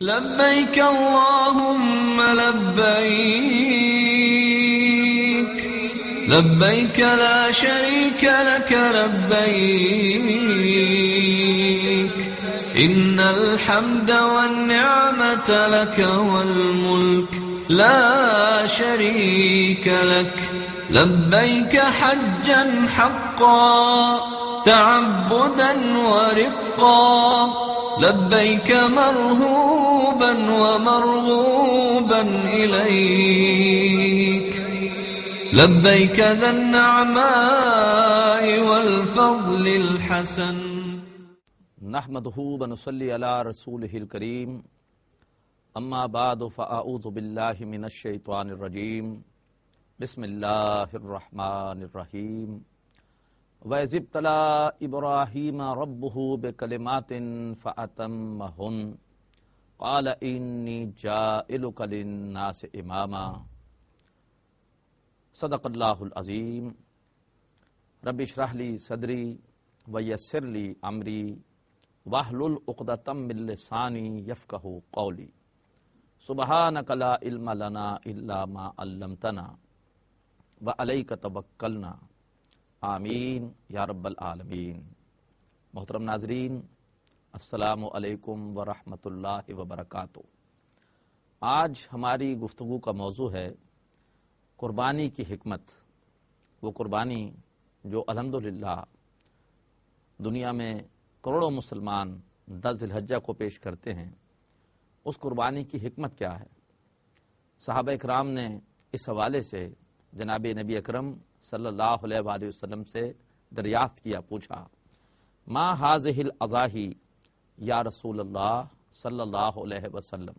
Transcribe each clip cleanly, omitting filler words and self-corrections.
لبيك اللهم لبيك لبيك لا شريك لك لبيك إن الحمد والنعمة لك والملك لا شريك لك لبيك حجا حقا تعبدا ورقا لبيك مرهوبا ومرغوبا إليك لبيك ذا النعماء والفضل الحسن نحمده ونصلي على رسوله الكريم اما بعد فاعوذ بالله من الشيطان الرجيم بسم الله الرحمن الرحيم وَإِذِ ابْتَلَىٰ إِبْرَاهِيمَ رَبُّهُ بِكَلِمَاتٍ فَأَتَمَّهُنَّ قَالَ إِنِّي جَاعِلُكَ لِلنَّاسِ إِمَامًا صدق اللہ العظیم رب اشرح لی صدری ویسر لی امری واحلل عقدۃ من لسانی یفقہوا قولی سبحانک لا علم لنا الا ما علمتنا وعلیک توکلنا آمین یا رب العالمین۔ محترم ناظرین، السلام علیکم ورحمۃ اللہ وبرکاتہ۔ آج ہماری گفتگو کا موضوع ہے قربانی کی حکمت۔ وہ قربانی جو الحمدللہ دنیا میں کروڑوں مسلمان 10 ذی الحجہ کو پیش کرتے ہیں، اس قربانی کی حکمت کیا ہے؟ صحابہ اکرام نے اس حوالے سے جناب نبی اکرم صلی اللہ علیہ وآلہ وسلم سے دریافت کیا، پوچھا ما ہذہ الاضاحی یا رسول اللہ صلی اللہ علیہ وسلم۔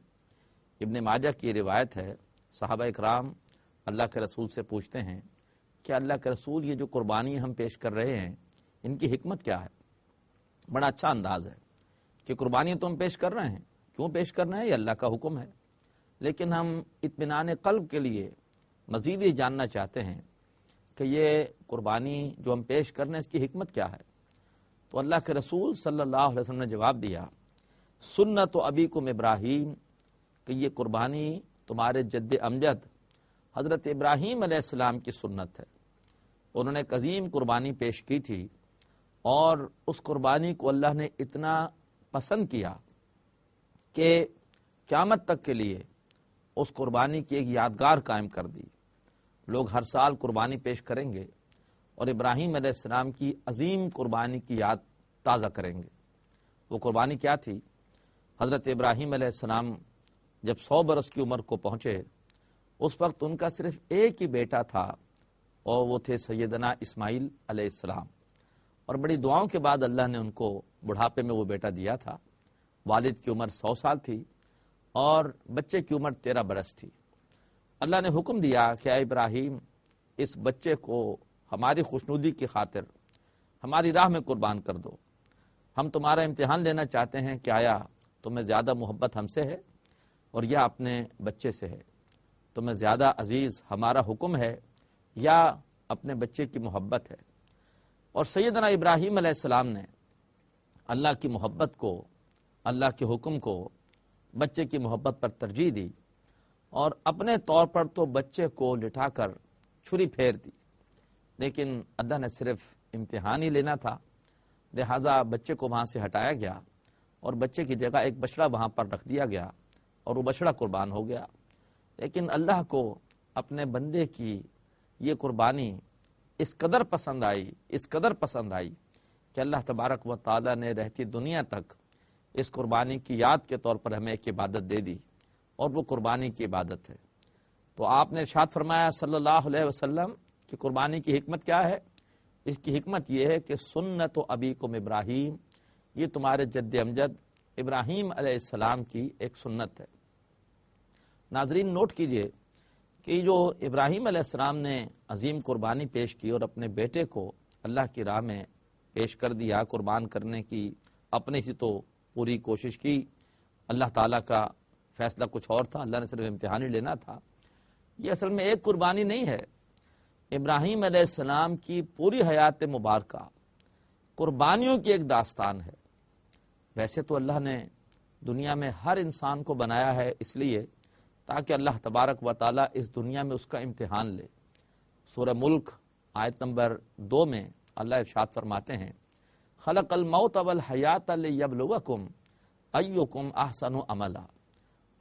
ابن ماجہ کی روایت ہے، صحابہ اکرام اللہ کے رسول سے پوچھتے ہیں کہ اللہ کے رسول یہ جو قربانی ہم پیش کر رہے ہیں ان کی حکمت کیا ہے؟ بڑا اچھا انداز ہے کہ قربانی تو ہم پیش کر رہے ہیں، کیوں پیش کر رہے ہیں؟ یہ اللہ کا حکم ہے، لیکن ہم اطمینان قلب کے لیے مزید یہ جاننا چاہتے ہیں کہ یہ قربانی جو ہم پیش کر رہے ہیں اس کی حکمت کیا ہے؟ تو اللہ کے رسول صلی اللہ علیہ وسلم نے جواب دیا سنت ابیکم ابراہیم، کہ یہ قربانی تمہارے جد امجد حضرت ابراہیم علیہ السلام کی سنت ہے۔ انہوں نے ایک عظیم قربانی پیش کی تھی اور اس قربانی کو اللہ نے اتنا پسند کیا کہ قیامت تک کے لیے اس قربانی کی ایک یادگار قائم کر دی۔ لوگ ہر سال قربانی پیش کریں گے اور ابراہیم علیہ السلام کی عظیم قربانی کی یاد تازہ کریں گے۔ وہ قربانی کیا تھی؟ حضرت ابراہیم علیہ السلام جب 100 برس کی عمر کو پہنچے، اس وقت ان کا صرف ایک ہی بیٹا تھا اور وہ تھے سیدنا اسماعیل علیہ السلام، اور بڑی دعاؤں کے بعد اللہ نے ان کو بڑھاپے میں وہ بیٹا دیا تھا۔ والد کی عمر 100 سال تھی اور بچے کی عمر 13 برس تھی۔ اللہ نے حکم دیا کہ اے ابراہیم، اس بچے کو ہماری خوشنودی کی خاطر ہماری راہ میں قربان کر دو۔ ہم تمہارا امتحان لینا چاہتے ہیں کہ آیا تمہیں زیادہ محبت ہم سے ہے اور یا اپنے بچے سے ہے؟ تمہیں زیادہ عزیز ہمارا حکم ہے یا اپنے بچے کی محبت ہے؟ اور سیدنا ابراہیم علیہ السلام نے اللہ کی محبت کو، اللہ کے حکم کو بچے کی محبت پر ترجیح دی، اور اپنے طور پر تو بچے کو لٹا کر چھری پھیر دی، لیکن اللہ نے صرف امتحان ہی لینا تھا، لہٰذا بچے کو وہاں سے ہٹایا گیا اور بچے کی جگہ ایک بچڑا وہاں پر رکھ دیا گیا اور وہ بچڑا قربان ہو گیا۔ لیکن اللہ کو اپنے بندے کی یہ قربانی اس قدر پسند آئی کہ اللہ تبارک و تعالی نے رہتی دنیا تک اس قربانی کی یاد کے طور پر ہمیں ایک عبادت دے دی، اور وہ قربانی کی عبادت ہے۔ تو آپ نے ارشاد فرمایا صلی اللہ علیہ وسلم کہ قربانی کی حکمت کیا ہے؟ اس کی حکمت یہ ہے کہ سنت ابیکم ابراہیم، یہ تمہارے جد امجد ابراہیم علیہ السلام کی ایک سنت ہے۔ ناظرین نوٹ کیجئے کہ جو ابراہیم علیہ السلام نے عظیم قربانی پیش کی اور اپنے بیٹے کو اللہ کی راہ میں پیش کر دیا، قربان کرنے کی اپنے سے تو پوری کوشش کی، اللہ تعالیٰ کا فیصلہ کچھ اور تھا، اللہ نے صرف امتحان ہی لینا تھا۔ یہ اصل میں ایک قربانی نہیں ہے، ابراہیم علیہ السلام کی پوری حیات مبارکہ قربانیوں کی ایک داستان ہے۔ ویسے تو اللہ نے دنیا میں ہر انسان کو بنایا ہے اس لیے تاکہ اللہ تبارک و تعالیٰ اس دنیا میں اس کا امتحان لے۔ سورہ ملک آیت نمبر 2 میں اللہ ارشاد فرماتے ہیں خلق الموت والحیات لیبلوکم ایکم احسن عملا۔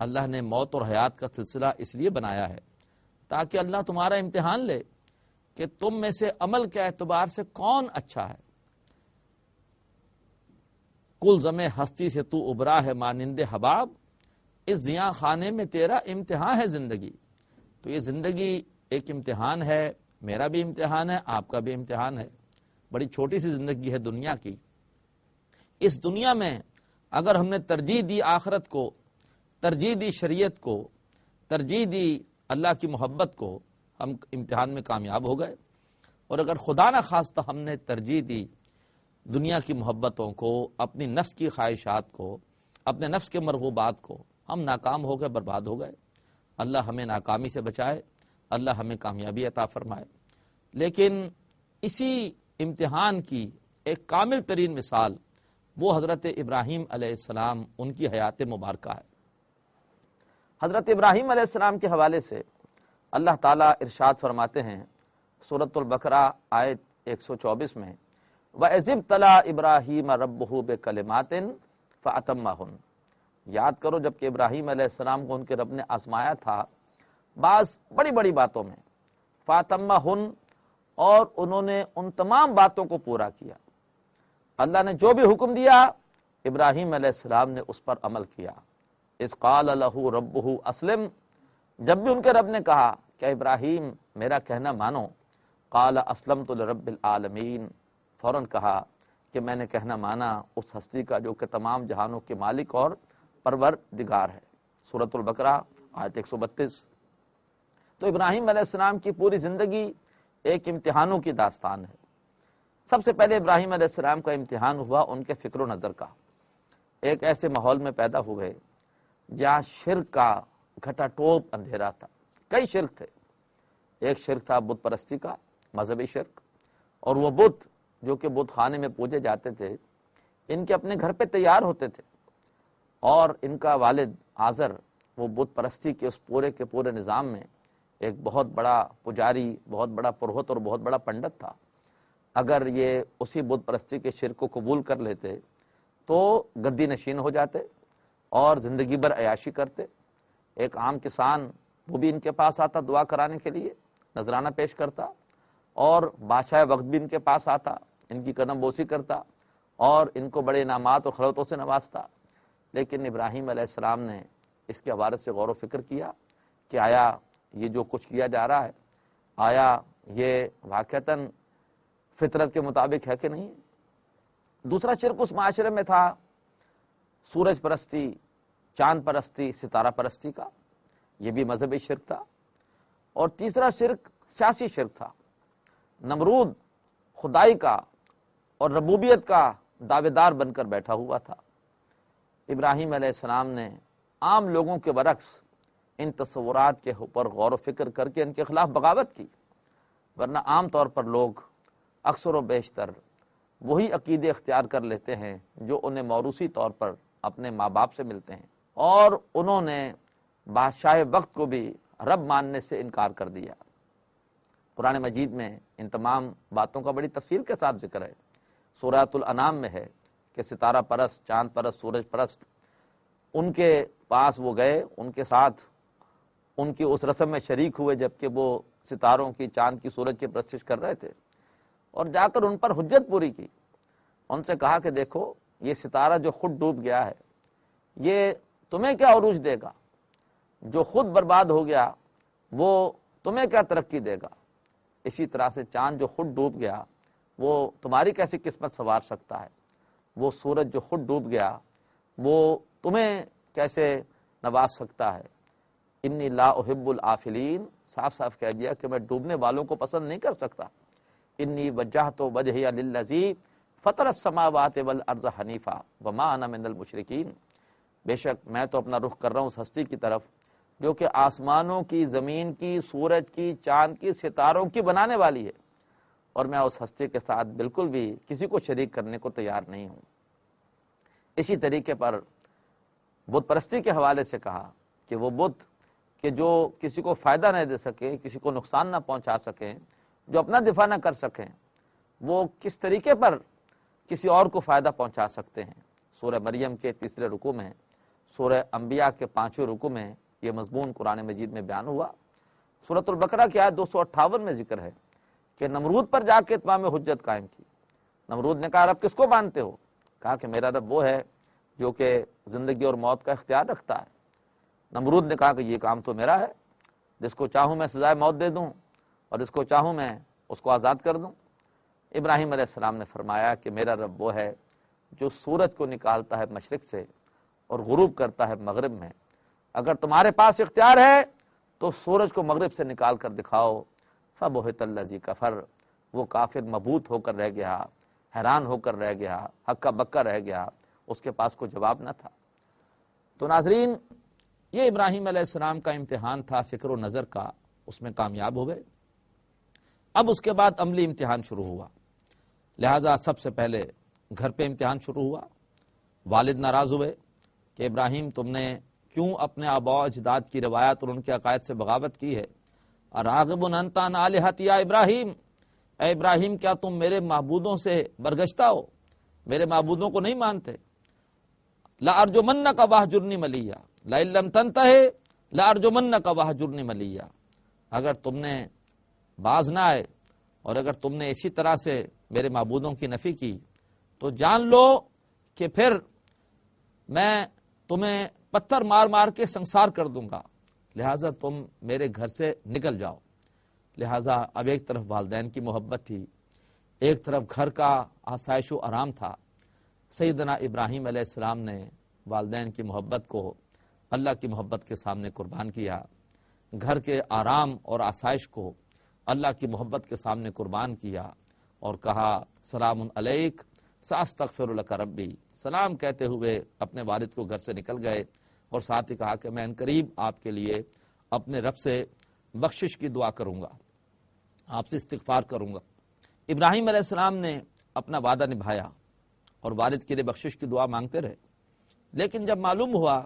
اللہ نے موت اور حیات کا سلسلہ اس لیے بنایا ہے تاکہ اللہ تمہارا امتحان لے کہ تم میں سے عمل کے اعتبار سے کون اچھا ہے۔ کل زمے ہستی سے تو ابرا ہے مانند حباب، اس زیاں خانے میں تیرا امتحان ہے زندگی۔ تو یہ زندگی ایک امتحان ہے، میرا بھی امتحان ہے، آپ کا بھی امتحان ہے۔ بڑی چھوٹی سی زندگی ہے دنیا کی۔ اس دنیا میں اگر ہم نے ترجیح دی آخرت کو، ترجیح دی شریعت کو، ترجیح دی اللہ کی محبت کو، ہم امتحان میں کامیاب ہو گئے۔ اور اگر خدا نہ خواستہ ہم نے ترجیح دی دنیا کی محبتوں کو، اپنی نفس کی خواہشات کو، اپنے نفس کے مرغوبات کو، ہم ناکام ہو گئے، برباد ہو گئے۔ اللہ ہمیں ناکامی سے بچائے، اللہ ہمیں کامیابی عطا فرمائے۔ لیکن اسی امتحان کی ایک کامل ترین مثال وہ حضرت ابراہیم علیہ السلام، ان کی حیات مبارکہ ہے۔ حضرت ابراہیم علیہ السلام کے حوالے سے اللہ تعالیٰ ارشاد فرماتے ہیں سورۃ البقرہ آیت 124 میں وَإِذِ ابْتَلَىٰ إِبْرَاهِيمَ رَبُّهُ بِكَلِمَاتٍ فَأَتَمَّهُنَّ۔ یاد کرو جب کہ ابراہیم علیہ السلام کو ان کے رب نے آزمایا تھا بعض بڑی بڑی باتوں میں، فَأَتَمَّهُنَّ، اور انہوں نے ان تمام باتوں کو پورا کیا۔ اللہ نے جو بھی حکم دیا ابراہیم علیہ السلام نے اس پر عمل کیا۔ اذ قال له ربه اسلم، جب بھی ان کے رب نے کہا کہ ابراہیم میرا کہنا مانو، قال اسلمت لرب العالمین، فوراً کہا کہ میں نے کہنا مانا اس ہستی کا جو کہ تمام جہانوں کے مالک اور پروردگار ہے۔ سورۃ البقرہ آیت 132۔ تو ابراہیم علیہ السلام کی پوری زندگی ایک امتحانوں کی داستان ہے۔ سب سے پہلے ابراہیم علیہ السلام کا امتحان ہوا ان کے فکر و نظر کا۔ ایک ایسے ماحول میں پیدا ہوئے جہاں شرک کا گھٹا ٹوپ اندھیرا تھا۔ کئی شرک تھے۔ ایک شرک تھا بت پرستی کا، مذہبی شرک، اور وہ بت جو کہ بت خانے میں پوجے جاتے تھے ان کے اپنے گھر پہ تیار ہوتے تھے، اور ان کا والد آزر وہ بت پرستی کے اس پورے کے پورے نظام میں ایک بہت بڑا پجاری، بہت بڑا پروہت اور بہت بڑا پنڈت تھا۔ اگر یہ اسی بت پرستی کے شرک کو قبول کر لیتے تو گدی نشین ہو جاتے اور زندگی بھر عیاشی کرتے۔ ایک عام کسان وہ بھی ان کے پاس آتا دعا کرانے کے لیے، نذرانہ پیش کرتا، اور بادشاہ وقت بھی ان کے پاس آتا، ان کی قدم بوسی کرتا اور ان کو بڑے انعامات اور خلوتوں سے نوازتا۔ لیکن ابراہیم علیہ السلام نے اس کے حوالے سے غور و فکر کیا کہ آیا یہ جو کچھ کیا جا رہا ہے آیا یہ واقعتاً فطرت کے مطابق ہے کہ نہیں۔ دوسرا شرک اس معاشرے میں تھا سورج پرستی، چاند پرستی، ستارہ پرستی کا، یہ بھی مذہبی شرک تھا۔ اور تیسرا شرک سیاسی شرک تھا۔ نمرود خدائی کا اور ربوبیت کا دعوے دار بن کر بیٹھا ہوا تھا۔ ابراہیم علیہ السلام نے عام لوگوں کے برعکس ان تصورات کے اوپر غور و فکر کر کے ان کے خلاف بغاوت کی، ورنہ عام طور پر لوگ اکثر و بیشتر وہی عقیدے اختیار کر لیتے ہیں جو انہیں موروثی طور پر اپنے ماں باپ سے ملتے ہیں، اور انہوں نے بادشاہ وقت کو بھی رب ماننے سے انکار کر دیا۔ قرآن مجید میں ان تمام باتوں کا بڑی تفصیل کے ساتھ ذکر ہے۔ سورۃ الانعام میں ہے کہ ستارہ پرست، چاند پرست، سورج پرست ان کے پاس وہ گئے، ان کے ساتھ ان کی اس رسم میں شریک ہوئے جبکہ وہ ستاروں کی، چاند کی، سورج کی پرستش کر رہے تھے، اور جا کر ان پر حجت پوری کی۔ ان سے کہا کہ دیکھو یہ ستارہ جو خود ڈوب گیا ہے یہ تمہیں کیا عروج دے گا، جو خود برباد ہو گیا وہ تمہیں کیا ترقی دے گا، اسی طرح سے چاند جو خود ڈوب گیا وہ تمہاری کیسی قسمت سنوار سکتا ہے، وہ سورج جو خود ڈوب گیا وہ تمہیں کیسے نواز سکتا ہے۔ انی لا احب العافلین، صاف صاف کہہ دیا کہ میں ڈوبنے والوں کو پسند نہیں کر سکتا۔ انی وجہت وجہی للذی فطر السماوات والارض حنیفا وما انا من المشرکین، بے شک میں تو اپنا رخ کر رہا ہوں اس ہستی کی طرف جو کہ آسمانوں کی، زمین کی، سورج کی، چاند کی، ستاروں کی بنانے والی ہے، اور میں اس ہستی کے ساتھ بالکل بھی کسی کو شریک کرنے کو تیار نہیں ہوں۔ اسی طریقے پر بت پرستی کے حوالے سے کہا کہ وہ بت کہ جو کسی کو فائدہ نہ دے سکے، کسی کو نقصان نہ پہنچا سکیں، جو اپنا دفاع نہ کر سکیں، وہ کس طریقے پر کسی اور کو فائدہ پہنچا سکتے ہیں۔ سورہ مریم کے 3 رکوع میں، سورہ انبیاء کے 5ویں رکوع میں یہ مضمون قرآن مجید میں بیان ہوا۔ سورۃ البقرہ کی آیت 258 میں ذکر ہے کہ نمرود پر جا کے اتمام حجت قائم کی۔ نمرود نے کہا رب کس کو مانتے ہو؟ کہا کہ میرا رب وہ ہے جو کہ زندگی اور موت کا اختیار رکھتا ہے۔ نمرود نے کہا کہ یہ کام تو میرا ہے، جس کو چاہوں میں سزائے موت دے دوں اور جس کو چاہوں میں اس کو آزاد کر دوں۔ ابراہیم علیہ السلام نے فرمایا کہ میرا رب وہ ہے جو سورج کو نکالتا ہے مشرق سے اور غروب کرتا ہے مغرب میں۔ اگر تمہارے پاس اختیار ہے تو سورج کو مغرب سے نکال کر دکھاؤ۔ فبہت الذی کفر، وہ کافر مبہوت ہو کر رہ گیا، حیران ہو کر رہ گیا، ہکا بکا رہ گیا، اس کے پاس کوئی جواب نہ تھا۔ تو ناظرین، یہ ابراہیم علیہ السلام کا امتحان تھا فکر و نظر کا، اس میں کامیاب ہو گئے۔ اب اس کے بعد عملی امتحان شروع ہوا، لہذا سب سے پہلے گھر پہ امتحان شروع ہوا۔ والد ناراض ہوئے کہ ابراہیم تم نے کیوں اپنے آباء و اجداد کی روایت اور ان کے عقائد سے بغاوت کی ہے؟ اراغب انت عن آلہتی یا ابراہیم، اے ابراہیم کیا تم میرے معبودوں سے برگشتہ ہو، میرے معبودوں کو نہیں مانتے؟ لارجمنک واہجرنی ملیہ، لئن لم تنتہ لارجمنک واہجرنی ملیہ، اگر تم نے باز نہ آئے اور اگر تم نے اسی طرح سے میرے معبودوں کی نفی کی تو جان لو کہ پھر میں تمہیں پتھر مار مار کے سنسار کر دوں گا، لہٰذا تم میرے گھر سے نکل جاؤ۔ لہٰذا اب ایک طرف والدین کی محبت تھی، ایک طرف گھر کا آسائش و آرام تھا۔ سیدنا ابراہیم علیہ السلام نے والدین کی محبت کو اللہ کی محبت کے سامنے قربان کیا، گھر کے آرام اور آسائش کو اللہ کی محبت کے سامنے قربان کیا اور کہا سلام علیک ساستغفر لک ربی، سلام کہتے ہوئے اپنے والد کو گھر سے نکل گئے اور ساتھ ہی کہا کہ میں انقریب آپ کے لیے اپنے رب سے بخشش کی دعا کروں گا، آپ سے استغفار کروں گا۔ ابراہیم علیہ السلام نے اپنا وعدہ نبھایا اور والد کے لیے بخشش کی دعا مانگتے رہے، لیکن جب معلوم ہوا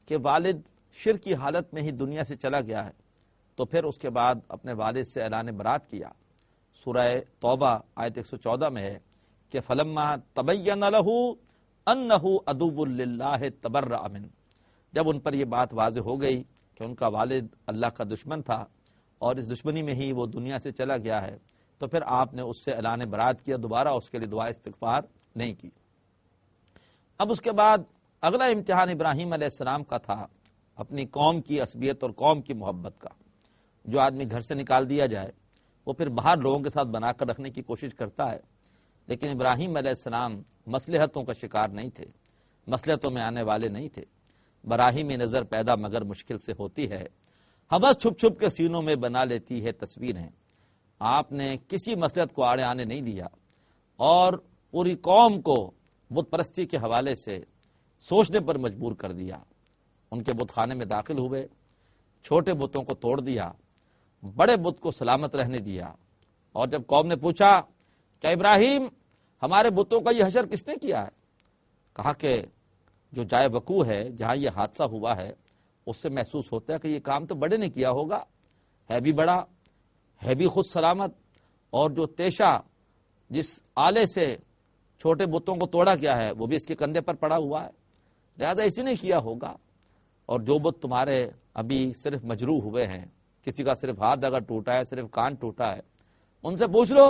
کہ والد شرک کی حالت میں ہی دنیا سے چلا گیا ہے تو پھر اس کے بعد اپنے والد سے اعلان برات کیا۔ سورہ توبہ آیت 114 میں ہے کہ فلما تبین لہ انہ عدو للہ تبرأ منہ، جب ان پر یہ بات واضح ہو گئی کہ ان کا والد اللہ کا دشمن تھا اور اس دشمنی میں ہی وہ دنیا سے چلا گیا ہے تو پھر آپ نے اس سے اعلان برات کیا، دوبارہ اس کے لیے دعا استغفار نہیں کی۔ اب اس کے بعد اگلا امتحان ابراہیم علیہ السلام کا تھا اپنی قوم کی عصبیت اور قوم کی محبت کا۔ جو آدمی گھر سے نکال دیا جائے وہ پھر باہر لوگوں کے ساتھ بنا کر رکھنے کی کوشش کرتا ہے، لیکن ابراہیم علیہ السلام مصلحتوں کا شکار نہیں تھے، مصلحتوں میں آنے والے نہیں تھے۔ براہیم نظر پیدا مگر مشکل سے ہوتی ہے، ہوس چھپ چھپ کے سینوں میں بنا لیتی ہے تصویریں۔ آپ نے کسی مصلحت کو آڑے آنے نہیں دیا اور پوری قوم کو بت پرستی کے حوالے سے سوچنے پر مجبور کر دیا۔ ان کے بت خانے میں داخل ہوئے، چھوٹے بتوں کو توڑ دیا، بڑے بت کو سلامت رہنے دیا، اور جب قوم نے پوچھا کہ ابراہیم ہمارے بتوں کا یہ حشر کس نے کیا ہے، کہا کہ جو جائے وقوع ہے جہاں یہ حادثہ ہوا ہے اس سے محسوس ہوتا ہے کہ یہ کام تو بڑے نے کیا ہوگا، ہے بھی بڑا، ہے بھی خود سلامت، اور جو تیشہ جس آلے سے چھوٹے بتوں کو توڑا گیا ہے وہ بھی اس کے کندھے پر پڑا ہوا ہے، لہذا اسی نے کیا ہوگا۔ اور جو بت تمہارے ابھی صرف مجروح ہوئے ہیں، کسی کا صرف ہاتھ اگر ٹوٹا ہے، صرف کان ٹوٹا ہے، ان سے پوچھ لو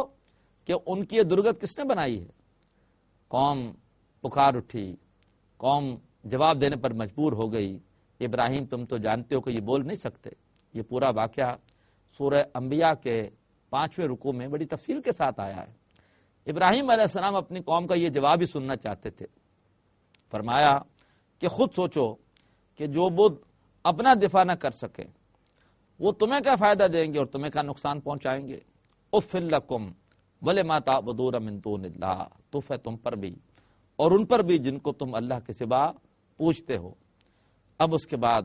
کہ ان کی یہ درگت کس نے بنائی ہے۔ قوم پکار اٹھی، قوم جواب دینے پر مجبور ہو گئی، ابراہیم تم تو جانتے ہو کہ یہ بول نہیں سکتے۔ یہ پورا واقعہ سورہ انبیاء کے 5ویں رکوع میں بڑی تفصیل کے ساتھ آیا ہے۔ ابراہیم علیہ السلام اپنی قوم کا یہ جواب ہی سننا چاہتے تھے۔ فرمایا کہ خود سوچو کہ جو بت اپنا دفاع نہ کر سکے وہ تمہیں کیا فائدہ دیں گے اور تمہیں کیا نقصان پہنچائیں گے۔ اف لکم ولما تعبدون من دون اللہ، تف ہے تم پر بھی اور ان پر بھی جن کو تم اللہ کے سوا پوچھتے ہو۔ اب اس کے بعد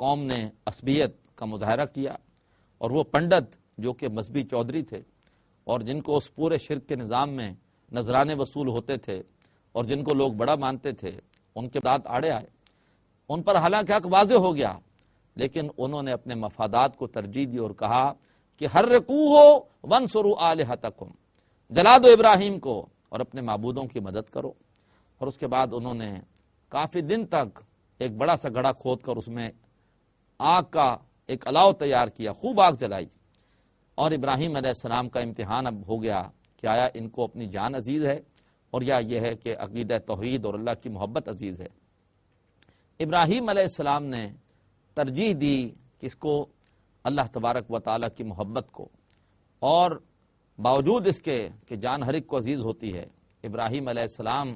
قوم نے عصبیت کا مظاہرہ کیا، اور وہ پنڈت جو کہ مذہبی چودھری تھے اور جن کو اس پورے شرک کے نظام میں نذرانے وصول ہوتے تھے اور جن کو لوگ بڑا مانتے تھے، ان کے ساتھ آڑے آئے۔ ان پر حالانکہ حق واضح ہو گیا، لیکن انہوں نے اپنے مفادات کو ترجیح دی اور کہا کہ حرقوہ وانصروا آلہتکم، جلا دو ابراہیم کو اور اپنے معبودوں کی مدد کرو۔ اور اس کے بعد انہوں نے کافی دن تک ایک بڑا سا گڑھا کھود کر اس میں آگ کا ایک الاؤ تیار کیا، خوب آگ جلائی، اور ابراہیم علیہ السلام کا امتحان اب ہو گیا کہ آیا ان کو اپنی جان عزیز ہے اور یا یہ ہے کہ عقیدہ توحید اور اللہ کی محبت عزیز ہے۔ ابراہیم علیہ السلام نے ترجیح دی کہ اس کو اللہ تبارک و تعالیٰ کی محبت کو، اور باوجود اس کے کہ جان ہر ایک کو عزیز ہوتی ہے، ابراہیم علیہ السلام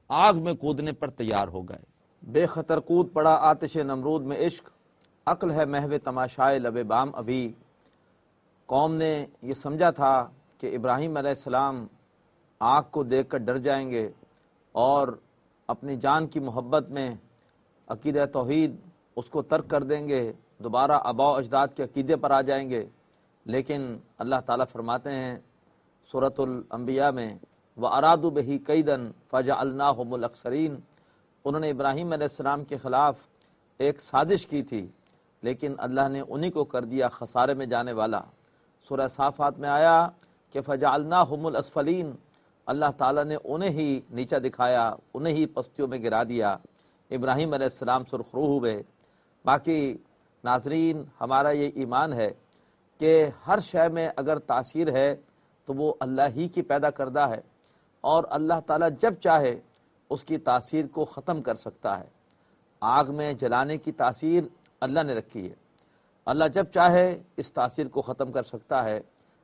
آگ میں کودنے پر تیار ہو گئے۔ بے خطر کود پڑا آتش نمرود میں عشق، عقل ہے محو تماشائے لب بام ابھی۔ قوم نے یہ سمجھا تھا کہ ابراہیم علیہ السلام آگ کو دیکھ کر ڈر جائیں گے اور اپنی جان کی محبت میں عقیدہ توحید اس کو ترک کر دیں گے، دوبارہ آباء و اجداد کے عقیدے پر آ جائیں گے، لیکن اللہ تعالیٰ فرماتے ہیں سورۃ الانبیاء میں وَأَرَادُوا بِهِ كَيْدًا فَجَعَلْنَاهُمُ الْأَخْسَرِينَ، انہوں نے ابراہیم علیہ السلام کے خلاف ایک سازش کی تھی، لیکن اللہ نے انہی کو کر دیا خسارے میں جانے والا۔ سورہ صافات میں آیا کہ فَجَعَلْنَاهُمُ الْأَسْفَلِينَ، اللہ تعالیٰ نے انہیں ہی نیچا دکھایا، انہیں ہی پستیوں میں گرا دیا۔ ابراہیم علیہ السلام سرخرو ہوئے۔ باقی ناظرین، ہمارا یہ ایمان ہے کہ ہر شے میں اگر تاثیر ہے تو وہ اللہ ہی کی پیدا کردہ ہے، اور اللہ تعالیٰ جب چاہے اس کی تاثیر کو ختم کر سکتا ہے۔ آگ میں جلانے کی تاثیر اللہ نے رکھی ہے، اللہ جب چاہے اس تاثیر کو ختم کر سکتا ہے،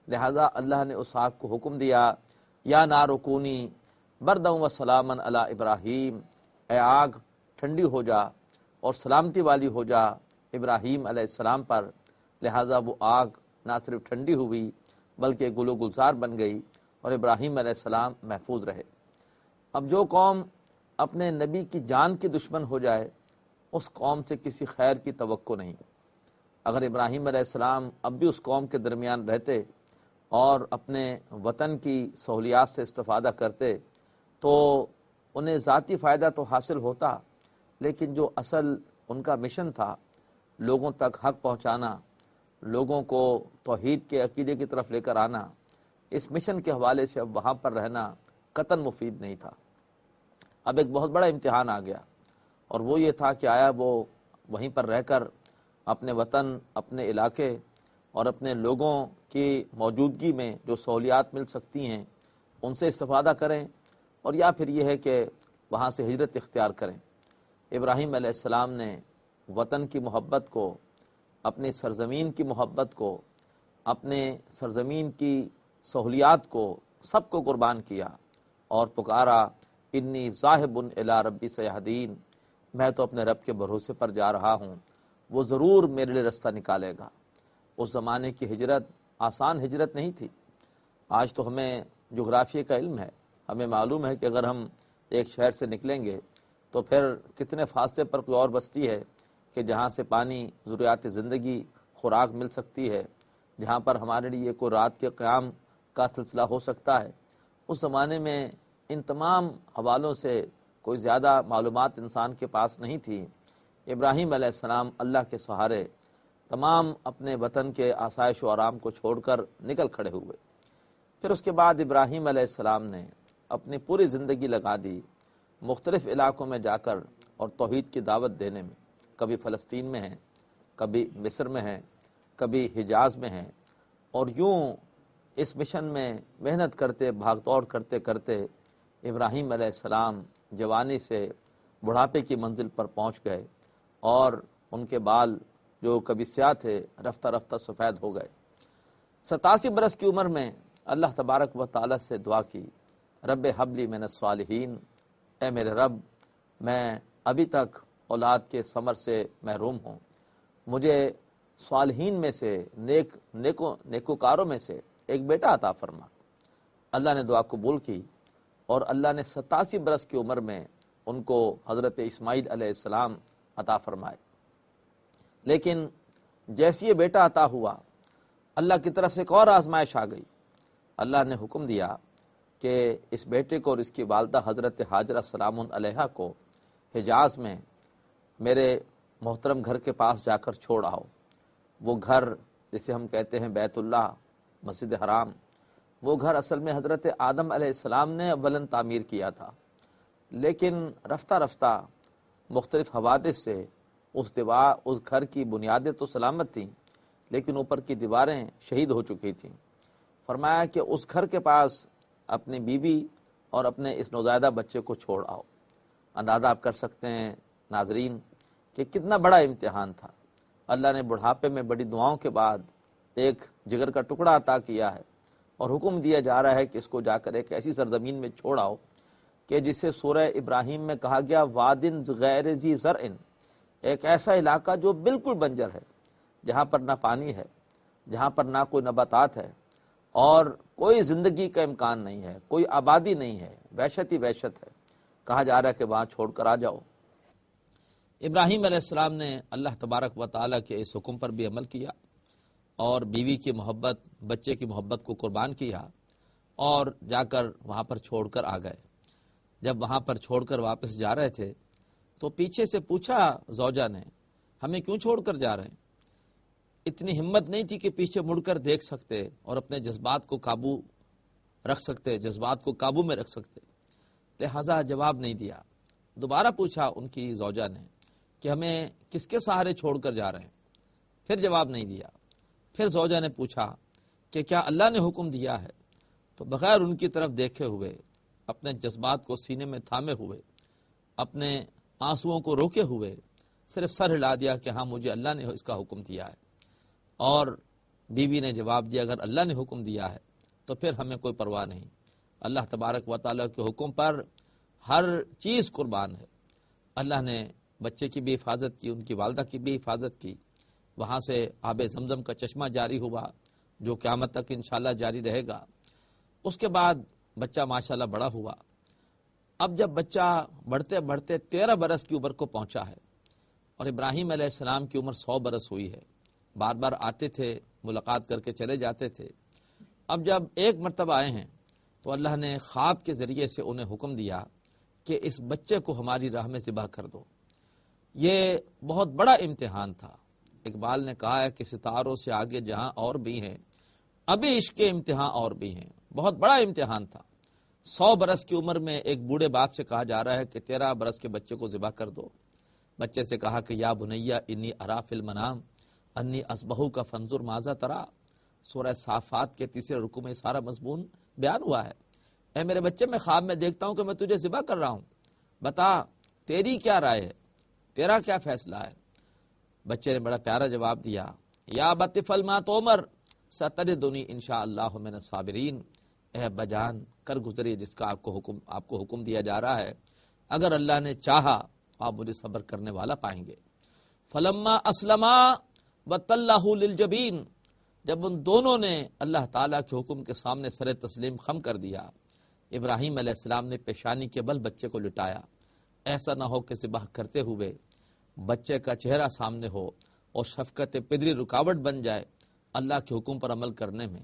لہٰذا اللہ نے اس آگ کو حکم دیا یا نار کونی بردا و سلاما علی ابراہیم، اے آگ ٹھنڈی ہو جا اور سلامتی والی ہو جا ابراہیم علیہ السلام پر۔ لہٰذا وہ آگ نہ صرف ٹھنڈی ہوئی بلکہ گل و گلزار بن گئی اور ابراہیم علیہ السلام محفوظ رہے۔ اب جو قوم اپنے نبی کی جان کی دشمن ہو جائے اس قوم سے کسی خیر کی توقع نہیں۔ اگر ابراہیم علیہ السلام اب بھی اس قوم کے درمیان رہتے اور اپنے وطن کی سہولیات سے استفادہ کرتے تو انہیں ذاتی فائدہ تو حاصل ہوتا، لیکن جو اصل ان کا مشن تھا لوگوں تک حق پہنچانا، لوگوں کو توحید کے عقیدے کی طرف لے کر آنا، اس مشن کے حوالے سے اب وہاں پر رہنا قطعاً مفید نہیں تھا۔ اب ایک بہت بڑا امتحان آ گیا، اور وہ یہ تھا کہ آیا وہ وہیں پر رہ کر اپنے وطن، اپنے علاقے اور اپنے لوگوں کی موجودگی میں جو سہولیات مل سکتی ہیں ان سے استفادہ کریں، اور یا پھر یہ ہے کہ وہاں سے ہجرت اختیار کریں۔ ابراہیم علیہ السلام نے وطن کی محبت کو، اپنی سرزمین کی محبت کو، اپنے سرزمین کی سہولیات کو، سب کو قربان کیا اور پکارا انی ذاہب الی ربی سیہدین، میں تو اپنے رب کے بھروسے پر جا رہا ہوں، وہ ضرور میرے لیے رستہ نکالے گا۔ اس زمانے کی ہجرت آسان ہجرت نہیں تھی۔ آج تو ہمیں جغرافیے کا علم ہے، ہمیں معلوم ہے کہ اگر ہم ایک شہر سے نکلیں گے تو پھر کتنے فاصلے پر کوئی اور بستی ہے کہ جہاں سے پانی، ضروریات زندگی، خوراک مل سکتی ہے، جہاں پر ہمارے لیے کوئی رات کے قیام کا سلسلہ ہو سکتا ہے۔ اس زمانے میں ان تمام حوالوں سے کوئی زیادہ معلومات انسان کے پاس نہیں تھی۔ ابراہیم علیہ السلام اللہ کے سہارے تمام اپنے وطن کے آسائش و آرام کو چھوڑ کر نکل کھڑے ہوئے۔ پھر اس کے بعد ابراہیم علیہ السلام نے اپنی پوری زندگی لگا دی مختلف علاقوں میں جا کر اور توحید کی دعوت دینے میں۔ کبھی فلسطین میں ہیں، کبھی مصر میں ہیں، کبھی حجاز میں ہیں، اور یوں اس مشن میں محنت کرتے، بھاگ دوڑ کرتے کرتے ابراہیم علیہ السلام جوانی سے بڑھاپے کی منزل پر پہنچ گئے، اور ان کے بال جو کبھی سیاہ تھے رفتہ رفتہ سفید ہو گئے۔ 87 برس کی عمر میں اللہ تبارک و تعالی سے دعا کی رب ہب لی من الصالحین، اے میرے رب میں ابھی تک اولاد کے ثمر سے محروم ہوں، مجھے صالحین میں سے، نیکوکاروں میں سے ایک بیٹا عطا فرما۔ اللہ نے دعا قبول کی اور اللہ نے 87 برس کی عمر میں ان کو حضرت اسماعیل علیہ السلام عطا فرمائے۔ لیکن جیسی یہ بیٹا عطا ہوا، اللہ کی طرف سے ایک اور آزمائش آ گئی۔ اللہ نے حکم دیا کہ اس بیٹے کو اور اس کی والدہ حضرت ہاجرہ سلام علیہا کو حجاز میں میرے محترم گھر کے پاس جا کر چھوڑ آؤ۔ وہ گھر جسے ہم کہتے ہیں بیت اللہ، مسجد حرام، وہ گھر اصل میں حضرت آدم علیہ السلام نے اولاً تعمیر کیا تھا، لیکن رفتہ رفتہ مختلف حوادث سے اس گھر کی بنیادیں تو سلامت تھیں، لیکن اوپر کی دیواریں شہید ہو چکی تھیں۔ فرمایا کہ اس گھر کے پاس اپنی بیوی اور اپنے اس نوزائیدہ بچے کو چھوڑ آؤ۔ اندازہ آپ کر سکتے ہیں ناظرین کہ کتنا بڑا امتحان تھا۔ اللہ نے بڑھاپے میں بڑی دعاؤں کے بعد ایک جگر کا ٹکڑا عطا کیا ہے، اور حکم دیا جا رہا ہے کہ اس کو جا کر ایک ایسی سرزمین میں چھوڑ آؤ کہ جسے سورہ ابراہیم میں کہا گیا وادن غیر ذی زرع، ایک ایسا علاقہ جو بالکل بنجر ہے، جہاں پر نہ پانی ہے، جہاں پر نہ کوئی نباتات ہے، اور کوئی زندگی کا امکان نہیں ہے، کوئی آبادی نہیں ہے، وحشت ہی وحشت ہے۔ کہا جا رہا ہے کہ وہاں چھوڑ کر آ جاؤ۔ ابراہیم علیہ السلام نے اللہ تبارک و تعالیٰ کے اس حکم پر بھی عمل کیا، اور بیوی کی محبت، بچے کی محبت کو قربان کیا، اور جا کر وہاں پر چھوڑ کر آ گئے۔ جب وہاں پر چھوڑ کر واپس جا رہے تھے تو پیچھے سے پوچھا زوجہ نے، ہمیں کیوں چھوڑ کر جا رہے ہیں؟ اتنی ہمت نہیں تھی کہ پیچھے مڑ کر دیکھ سکتے اور اپنے جذبات کو قابو رکھ سکتے، جذبات کو قابو میں رکھ سکتے، لہذا جواب نہیں دیا۔ دوبارہ پوچھا ان کی زوجہ نے کہ ہمیں کس کے سہارے چھوڑ کر جا رہے ہیں؟ پھر جواب نہیں دیا۔ پھر زوجہ نے پوچھا کہ کیا اللہ نے حکم دیا ہے؟ تو بغیر ان کی طرف دیکھے ہوئے، اپنے جذبات کو سینے میں تھامے ہوئے، اپنے آنسوؤں کو روکے ہوئے صرف سر ہلا دیا کہ ہاں مجھے اللہ نے اس کا حکم دیا ہے۔ اور بیوی نے جواب دیا اگر اللہ نے حکم دیا ہے تو پھر ہمیں کوئی پرواہ نہیں، اللہ تبارک و تعالیٰ کے حکم پر ہر چیز قربان ہے۔ اللہ نے بچے کی بھی حفاظت کی، ان کی والدہ کی بھی حفاظت کی، وہاں سے آب زمزم کا چشمہ جاری ہوا جو قیامت تک انشاءاللہ جاری رہے گا۔ اس کے بعد بچہ ماشاءاللہ بڑا ہوا۔ اب جب بچہ بڑھتے بڑھتے 13 برس کی عمر کو پہنچا ہے، اور ابراہیم علیہ السلام کی عمر 100 برس ہوئی ہے، بار بار آتے تھے، ملاقات کر کے چلے جاتے تھے۔ اب جب ایک مرتبہ آئے ہیں تو اللہ نے خواب کے ذریعے سے انہیں حکم دیا کہ اس بچے کو ہماری راہ میں ذبح کر دو۔ یہ بہت بڑا امتحان تھا۔ اقبال نے کہا ہے کہ ستاروں سے آگے جہاں اور بھی ہیں، ابھی عشق کے امتحان اور بھی ہیں۔ بہت بڑا امتحان تھا۔ 100 برس کی عمر میں ایک بوڑھے باپ سے کہا جا رہا ہے کہ 13 برس کے بچے کو ذبح کر دو۔ بچے سے کہا کہ یا بنیا انی ارا فی المنام انی اصبحو کا فنظر ماذا ترا۔ سورہ صافات کے تیسرے رکوع میں سارا مضمون بیان ہوا ہے۔ اے میرے بچے، میں خواب میں دیکھتا ہوں کہ میں تجھے ذبح کر رہا ہوں، بتا تیری کیا رائے ہے، تیرا کیا فیصلہ ہے؟ بچے نے بڑا پیارا جواب دیا، یا ابت افعل ما تؤمر ستجدنی انشاءاللہ من الصابرین۔ اے ابا جان، کر گزریے جس کا آپ کو حکم دیا جا رہا ہے، اگر اللہ نے چاہا تو آپ مجھے صبر کرنے والا پائیں گے۔ فلما اسلما وتلہ للجبین، جب ان دونوں نے اللہ تعالیٰ کے حکم کے سامنے سر تسلیم خم کر دیا، ابراہیم علیہ السلام نے پیشانی کے بل بچے کو لٹایا۔ ایسا نہ ہو کہ ذبح کرتے ہوئے بچے کا چہرہ سامنے ہو اور شفقت پدری رکاوٹ بن جائے اللہ کے حکم پر عمل کرنے میں۔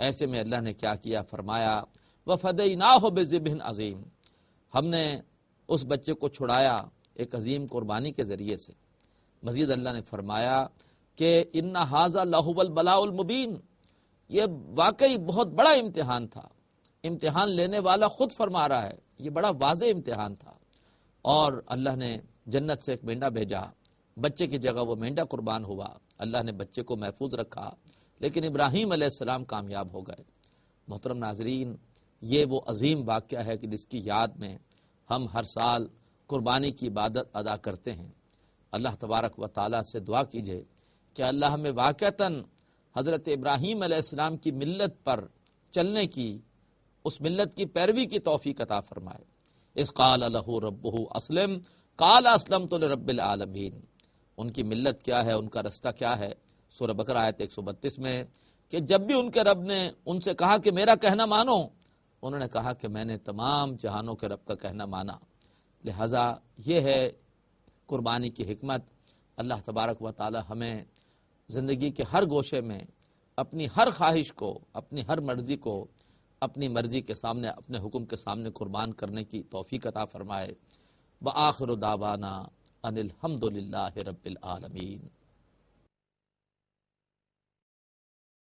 ایسے میں اللہ نے کیا کیا؟ فرمایا وَفَدَيْنَاهُ بِذِبْحٍ عَظِيمٍ، ہم نے اس بچے کو چھڑایا ایک عظیم قربانی کے ذریعے سے۔ مزید اللہ نے فرمایا کہ اِنَّ هَذَا لَهُوَ الْبَلَاءُ الْمُبِينُ، یہ واقعی بہت بڑا امتحان تھا۔ امتحان لینے والا خود فرما رہا ہے یہ بڑا واضح امتحان تھا۔ اور اللہ نے جنت سے ایک مینڈا بھیجا، بچے کی جگہ وہ مینڈا قربان ہوا۔ اللہ نے بچے کو محفوظ رکھا، لیکن ابراہیم علیہ السلام کامیاب ہو گئے۔ محترم ناظرین، یہ وہ عظیم واقعہ ہے کہ جس کی یاد میں ہم ہر سال قربانی کی عبادت ادا کرتے ہیں۔ اللہ تبارک و تعالیٰ سے دعا کیجئے کہ اللہ ہمیں واقعتاً حضرت ابراہیم علیہ السلام کی ملت پر چلنے کی، اس ملت کی پیروی کی توفیق عطا فرمائے۔ اذ قال لہ ربہ اسلم قال اسلمت لرب العالمین، ان کی ملت کیا ہے، ان کا رستہ کیا ہے؟ سورہ بقرہ آیت 132 میں کہ جب بھی ان کے رب نے ان سے کہا کہ میرا کہنا مانو، انہوں نے کہا کہ میں نے تمام جہانوں کے رب کا کہنا مانا۔ لہٰذا یہ ہے قربانی کی حکمت۔ اللہ تبارک و تعالی ہمیں زندگی کے ہر گوشے میں اپنی ہر خواہش کو، اپنی ہر مرضی کو اپنی مرضی کے سامنے، اپنے حکم کے سامنے قربان کرنے کی توفیق عطا فرمائے۔ وآخر دعوانا ان الحمد للہ رب العالمین۔